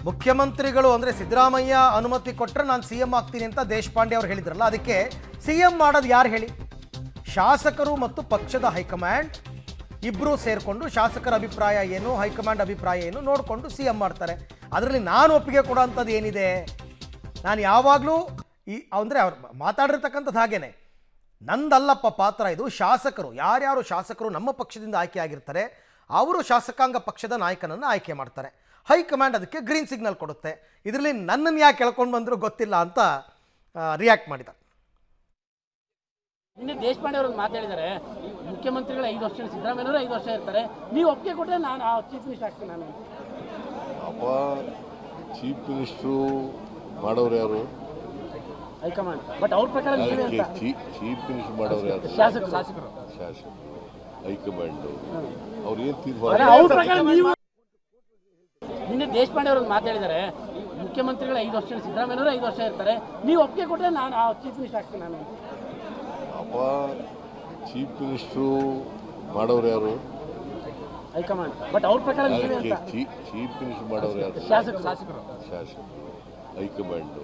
ಮುಖ್ಯಮಂತ್ರಿಗಳು ಅಂದರೆ ಸಿದ್ದರಾಮಯ್ಯ ಅನುಮತಿ ಕೊಟ್ಟರೆ ನಾನು ಸಿ ಎಂ ಆಗ್ತೀನಿ ಅಂತ ದೇಶಪಾಂಡೆ ಅವರು ಹೇಳಿದ್ರಲ್ಲ, ಅದಕ್ಕೆ ಸಿ ಎಂ ಮಾಡೋದು ಯಾರು ಹೇಳಿ? ಶಾಸಕರು ಮತ್ತು ಪಕ್ಷದ ಹೈಕಮಾಂಡ್ ಇಬ್ಬರೂ ಸೇರಿಕೊಂಡು ಶಾಸಕರ ಅಭಿಪ್ರಾಯ ಏನು, ಹೈಕಮಾಂಡ್ ಅಭಿಪ್ರಾಯ ಏನು ನೋಡಿಕೊಂಡು ಸಿ ಎಂ ಮಾಡ್ತಾರೆ. ಅದರಲ್ಲಿ ನಾನು ಒಪ್ಪಿಗೆ ಕೊಡೋಂಥದ್ದು ಏನಿದೆ? ನಾನು ಯಾವಾಗಲೂ ಅಂದರೆ ಅವ್ರು ಮಾತಾಡಿರ್ತಕ್ಕಂಥದ್ದು ಹಾಗೇನೆ, ನಂದಲ್ಲಪ್ಪ ಪಾತ್ರ ಇದು. ಶಾಸಕರು ಯಾರ್ಯಾರು ಶಾಸಕರು ನಮ್ಮ ಪಕ್ಷದಿಂದ ಆಯ್ಕೆ ಆಗಿರ್ತಾರೆ ಅವರು ಶಾಸಕಾಂಗ ಪಕ್ಷದ ನಾಯಕನನ್ನು ಆಯ್ಕೆ ಮಾಡ್ತಾರೆ. ಹೈಕಮಾಂಡ್ ಅದಕ್ಕೆ ಗ್ರೀನ್ ಸಿಗ್ನಲ್ ಕೊಡುತ್ತೆ. ಇದರಲ್ಲಿ ನನ್ನನ್ನು ಯಾಕೆ ಕೇಳ್ಕೊಂಡು ಬಂದರೂ ಗೊತ್ತಿಲ್ಲ ಅಂತ ರಿಯಾಕ್ಟ್ ಮಾಡಿದ. ನಿನ್ನೆ ದೇಶಪಾಂಡೆ ಅವರು ಮಾತಾಡಿದ್ದಾರೆ, ಮುಖ್ಯಮಂತ್ರಿಗಳು 5 ವರ್ಷ, ಸಿದ್ದರಾಮಯ್ಯನವರು 5 ವರ್ಷ ಇರ್ತಾರೆ, ನೀವು ಒಪ್ಪಿಗೆ ಕೊಟ್ಟರೆ ನಾನು ಚೀಫ್ ಮಿನಿಸ್ಟರ್ ಆಗ್ತೀನಿ. ನಾನು ಅಪ್ಪ ಚೀಫ್ ಮಿನಿಸ್ಟ್ರು ಮಾಡೋರು ಯಾರು? ಹೈಕಮಾಂಡ್. ಬಟ್ ಅವ್ರ ಪ್ರಕಾರ ಚೀಫ್ ಮಿನಿಸ್ಟರ್ ಮಾಡೋರು ಯಾರು? ಶಾಸಕರು. ಹೈಕಮಾಂಡ್ ಅವ್ರು ಏನು ತೀರ್ಮಾನ? ಅವ್ರ ಪ್ರಕಾರ ನೀವು ನಿನ್ನೆ ದೇಶಪಾಂಡೆ ಅವರು ಮಾತಾಡಿದ್ದಾರೆ, ಮುಖ್ಯಮಂತ್ರಿಗಳು 5 ವರ್ಷ, ಸಿದ್ದರಾಮಯ್ಯನವರು 5 ವರ್ಷ ಇರ್ತಾರೆ, ನೀವು ಒಪ್ಪಿಗೆ ಕೊಟ್ಟರೆ ನಾನು ಚೀಫ್ ಮಿನಿಸ್ಟರ್ ಆಗ್ತೀನಿ. ನಾನು ಅಪ್ಪ ಚೀಫ್ ಮಿನಿಸ್ಟ್ರು ಮಾಡೋರು ಯಾರು? ಹೈಕಮಾಂಡ್. ಬಟ್ ಅವ್ರ ಪ್ರಕಾರ ಚೀಫ್ ಮಿನಿಸ್ಟರ್ ಮಾಡೋರು ಯಾರು? ಶಾಸಕರು. ಹೈಕಮಾಂಡ್